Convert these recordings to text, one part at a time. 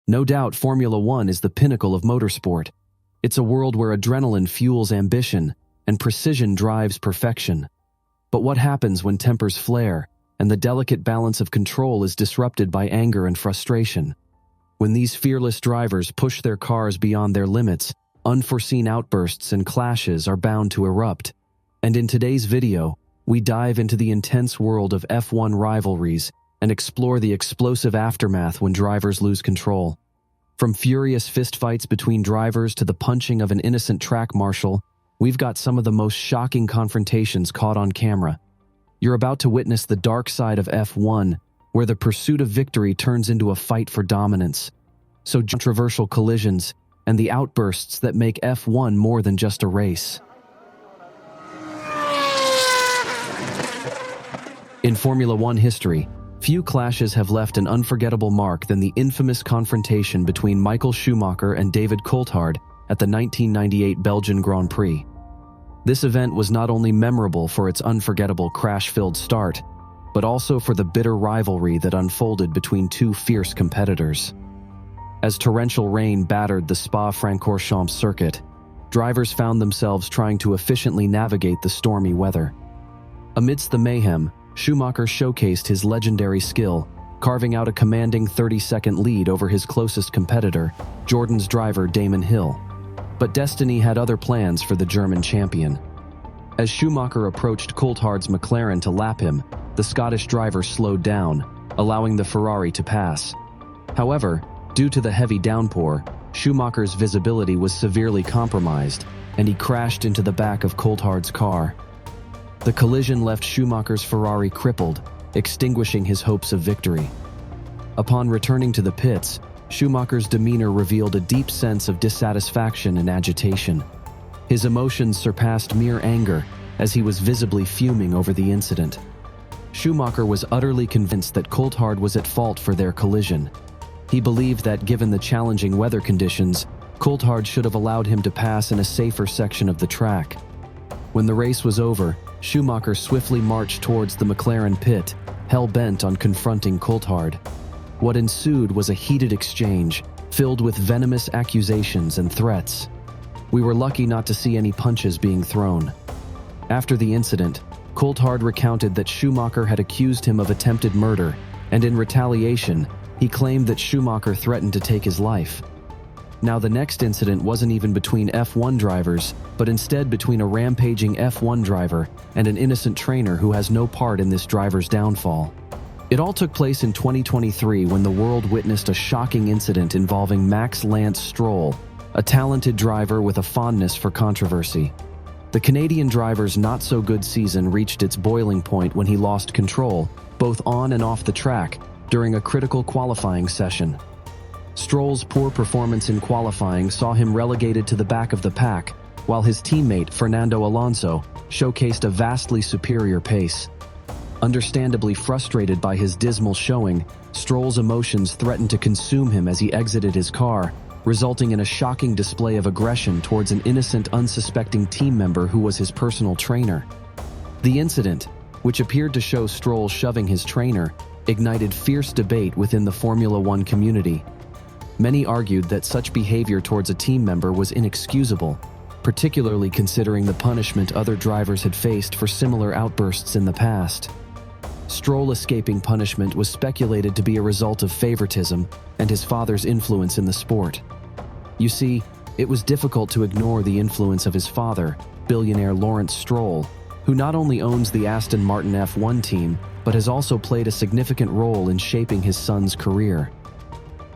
No doubt Formula One is the pinnacle of motorsport. It's a world where adrenaline fuels ambition and precision drives perfection. But what happens when tempers flare and the delicate balance of control is disrupted by anger and frustration? When these fearless drivers push their cars beyond their limits, unforeseen outbursts and clashes are bound to erupt. And in today's video, we dive into the intense world of F1 rivalries and explore the explosive aftermath when drivers lose control. From furious fistfights between drivers to the punching of an innocent track marshal, we've got some of the most shocking confrontations caught on camera. You're about to witness the dark side of F1, where the pursuit of victory turns into a fight for dominance. So controversial collisions and the outbursts that make F1 more than just a race. In Formula One history, few clashes have left an unforgettable mark than the infamous confrontation between Michael Schumacher and David Coulthard at the 1998 Belgian Grand Prix. This event was not only memorable for its unforgettable crash-filled start, but also for the bitter rivalry that unfolded between two fierce competitors. As torrential rain battered the Spa-Francorchamps circuit, drivers found themselves trying to efficiently navigate the stormy weather. Amidst the mayhem, Schumacher showcased his legendary skill, carving out a commanding 30-second lead over his closest competitor, Jordan's driver Damon Hill. But destiny had other plans for the German champion. As Schumacher approached Coulthard's McLaren to lap him, the Scottish driver slowed down, allowing the Ferrari to pass. However, due to the heavy downpour, Schumacher's visibility was severely compromised, and he crashed into the back of Coulthard's car. The collision left Schumacher's Ferrari crippled, extinguishing his hopes of victory. Upon returning to the pits, Schumacher's demeanor revealed a deep sense of dissatisfaction and agitation. His emotions surpassed mere anger, as he was visibly fuming over the incident. Schumacher was utterly convinced that Coulthard was at fault for their collision. He believed that given the challenging weather conditions, Coulthard should have allowed him to pass in a safer section of the track. When the race was over, Schumacher swiftly marched towards the McLaren pit, hell-bent on confronting Coulthard. What ensued was a heated exchange, filled with venomous accusations and threats. We were lucky not to see any punches being thrown. After the incident, Coulthard recounted that Schumacher had accused him of attempted murder, and in retaliation, he claimed that Schumacher threatened to take his life. Now, the next incident wasn't even between F1 drivers, but instead between a rampaging F1 driver and an innocent trainer who has no part in this driver's downfall. It all took place in 2023 when the world witnessed a shocking incident involving Max Lance Stroll, a talented driver with a fondness for controversy. The Canadian driver's not-so-good season reached its boiling point when he lost control, both on and off the track, during a critical qualifying session. Stroll's poor performance in qualifying saw him relegated to the back of the pack, while his teammate Fernando Alonso showcased a vastly superior pace. Understandably frustrated by his dismal showing, Stroll's emotions threatened to consume him as he exited his car, resulting in a shocking display of aggression towards an innocent, unsuspecting team member who was his personal trainer. The incident, which appeared to show Stroll shoving his trainer, ignited fierce debate within the Formula One community. Many argued that such behavior towards a team member was inexcusable, particularly considering the punishment other drivers had faced for similar outbursts in the past. Stroll escaping punishment was speculated to be a result of favoritism and his father's influence in the sport. You see, it was difficult to ignore the influence of his father, billionaire Lawrence Stroll, who not only owns the Aston Martin F1 team, but has also played a significant role in shaping his son's career.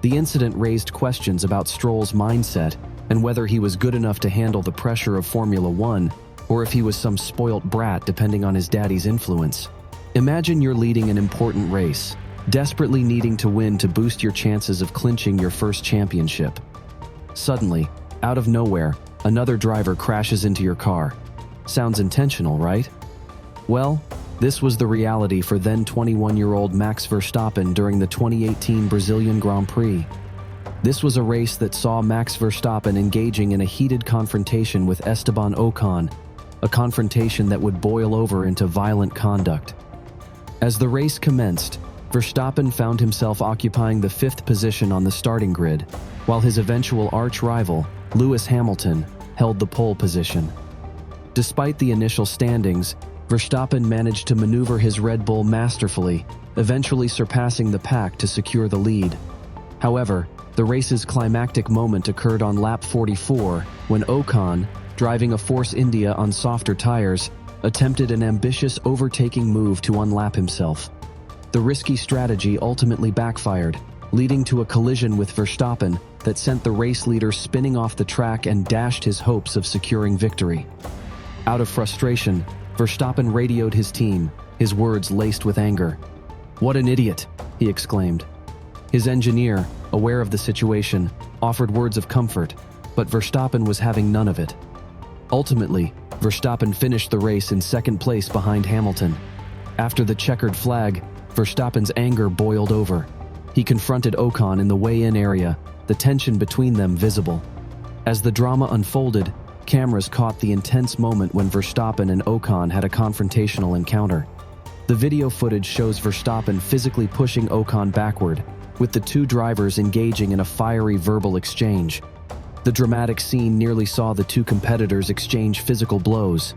The incident raised questions about Stroll's mindset and whether he was good enough to handle the pressure of Formula One, or if he was some spoilt brat depending on his daddy's influence. Imagine you're leading an important race, desperately needing to win to boost your chances of clinching your first championship. Suddenly, out of nowhere, another driver crashes into your car. Sounds intentional, right? Well, this was the reality for then 21-year-old Max Verstappen during the 2018 Brazilian Grand Prix. This was a race that saw Max Verstappen engaging in a heated confrontation with Esteban Ocon, a confrontation that would boil over into violent conduct. As the race commenced, Verstappen found himself occupying the 5th position on the starting grid, while his eventual arch-rival, Lewis Hamilton, held the pole position. Despite the initial standings, Verstappen managed to maneuver his Red Bull masterfully, eventually surpassing the pack to secure the lead. However, the race's climactic moment occurred on lap 44 when Ocon, driving a Force India on softer tires, attempted an ambitious overtaking move to unlap himself. The risky strategy ultimately backfired, leading to a collision with Verstappen that sent the race leader spinning off the track and dashed his hopes of securing victory. Out of frustration, Verstappen radioed his team, his words laced with anger. "What an idiot," he exclaimed. His engineer, aware of the situation, offered words of comfort, but Verstappen was having none of it. Ultimately, Verstappen finished the race in 2nd place behind Hamilton. After the checkered flag, Verstappen's anger boiled over. He confronted Ocon in the weigh-in area, the tension between them visible. As the drama unfolded, cameras caught the intense moment when Verstappen and Ocon had a confrontational encounter. The video footage shows Verstappen physically pushing Ocon backward, with the two drivers engaging in a fiery verbal exchange. The dramatic scene nearly saw the two competitors exchange physical blows,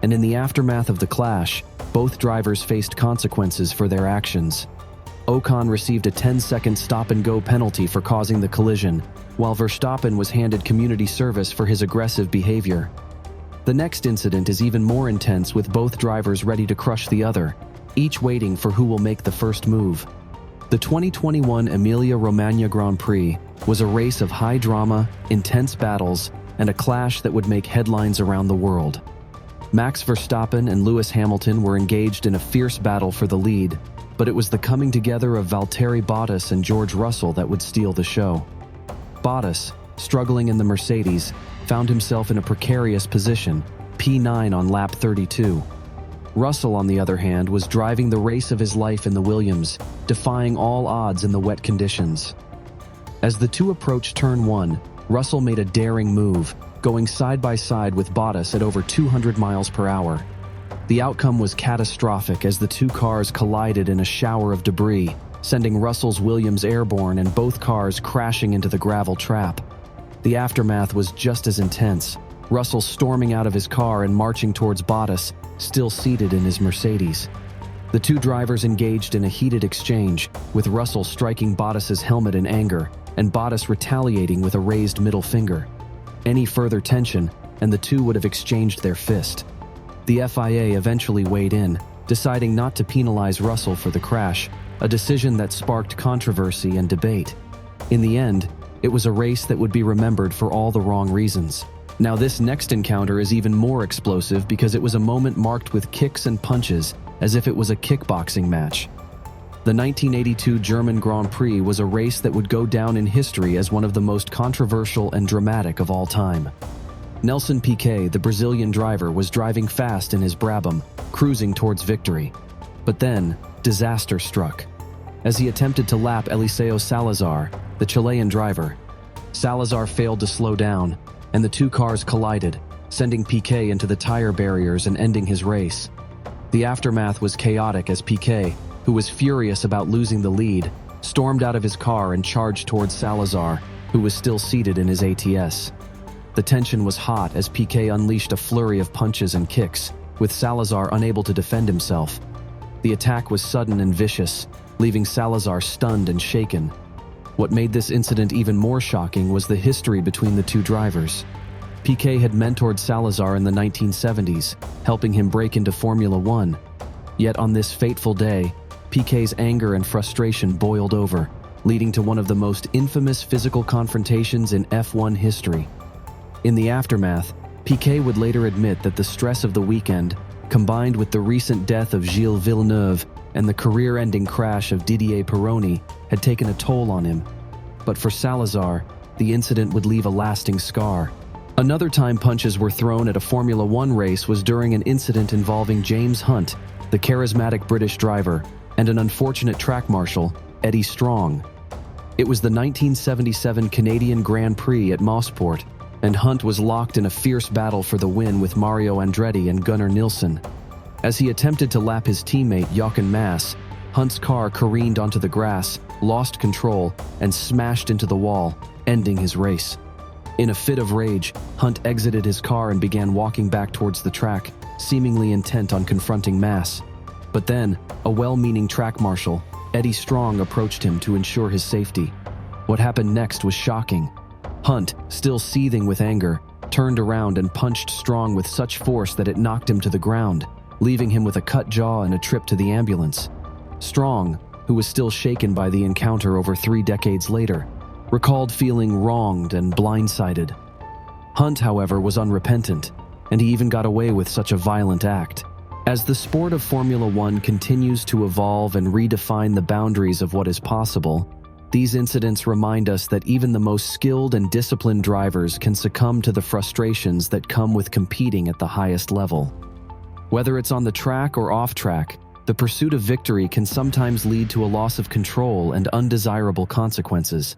and in the aftermath of the clash, both drivers faced consequences for their actions. Ocon received a 10-second stop-and-go penalty for causing the collision, while Verstappen was handed community service for his aggressive behavior. The next incident is even more intense, with both drivers ready to crush the other, each waiting for who will make the first move. The 2021 Emilia-Romagna Grand Prix was a race of high drama, intense battles, and a clash that would make headlines around the world. Max Verstappen and Lewis Hamilton were engaged in a fierce battle for the lead, but it was the coming together of Valtteri Bottas and George Russell that would steal the show. Bottas, struggling in the Mercedes, found himself in a precarious position, P9 on lap 32. Russell, on the other hand, was driving the race of his life in the Williams, defying all odds in the wet conditions. As the two approached turn 1, Russell made a daring move, going side by side with Bottas at over 200 miles per hour. The outcome was catastrophic as the two cars collided in a shower of debris, sending Russell's Williams airborne and both cars crashing into the gravel trap. The aftermath was just as intense, Russell storming out of his car and marching towards Bottas, still seated in his Mercedes. The two drivers engaged in a heated exchange, with Russell striking Bottas's helmet in anger, and Bottas retaliating with a raised middle finger. Any further tension, and the two would have exchanged their fist. The FIA eventually weighed in, deciding not to penalize Russell for the crash, a decision that sparked controversy and debate. In the end, it was a race that would be remembered for all the wrong reasons. Now, this next encounter is even more explosive because it was a moment marked with kicks and punches, as if it was a kickboxing match. The 1982 German Grand Prix was a race that would go down in history as one of the most controversial and dramatic of all time. Nelson Piquet, the Brazilian driver, was driving fast in his Brabham, cruising towards victory. But then, disaster struck. As he attempted to lap Eliseo Salazar, the Chilean driver, Salazar failed to slow down, and the two cars collided, sending Piquet into the tire barriers and ending his race. The aftermath was chaotic as Piquet, who was furious about losing the lead, stormed out of his car and charged towards Salazar, who was still seated in his ATS. The tension was hot as Piquet unleashed a flurry of punches and kicks, with Salazar unable to defend himself. The attack was sudden and vicious, leaving Salazar stunned and shaken. What made this incident even more shocking was the history between the two drivers. Piquet had mentored Salazar in the 1970s, helping him break into Formula One. Yet on this fateful day, Piquet's anger and frustration boiled over, leading to one of the most infamous physical confrontations in F1 history. In the aftermath, Piquet would later admit that the stress of the weekend, combined with the recent death of Gilles Villeneuve and the career-ending crash of Didier Pironi, had taken a toll on him. But for Salazar, the incident would leave a lasting scar. Another time punches were thrown at a Formula One race was during an incident involving James Hunt, the charismatic British driver, and an unfortunate track marshal, Eddie Strong. It was the 1977 Canadian Grand Prix at Motorsport, and Hunt was locked in a fierce battle for the win with Mario Andretti and Gunnar Nilsson. As he attempted to lap his teammate Jochen Mass, Hunt's car careened onto the grass, lost control, and smashed into the wall, ending his race. In a fit of rage, Hunt exited his car and began walking back towards the track, seemingly intent on confronting Mass. But then, a well-meaning track marshal, Eddie Strong, approached him to ensure his safety. What happened next was shocking. Hunt, still seething with anger, turned around and punched Strong with such force that it knocked him to the ground, leaving him with a cut jaw and a trip to the ambulance. Strong, who was still shaken by the encounter over 3 decades later, recalled feeling wronged and blindsided. Hunt, however, was unrepentant, and he even got away with such a violent act. As the sport of Formula One continues to evolve and redefine the boundaries of what is possible, these incidents remind us that even the most skilled and disciplined drivers can succumb to the frustrations that come with competing at the highest level. Whether it's on the track or off track, the pursuit of victory can sometimes lead to a loss of control and undesirable consequences.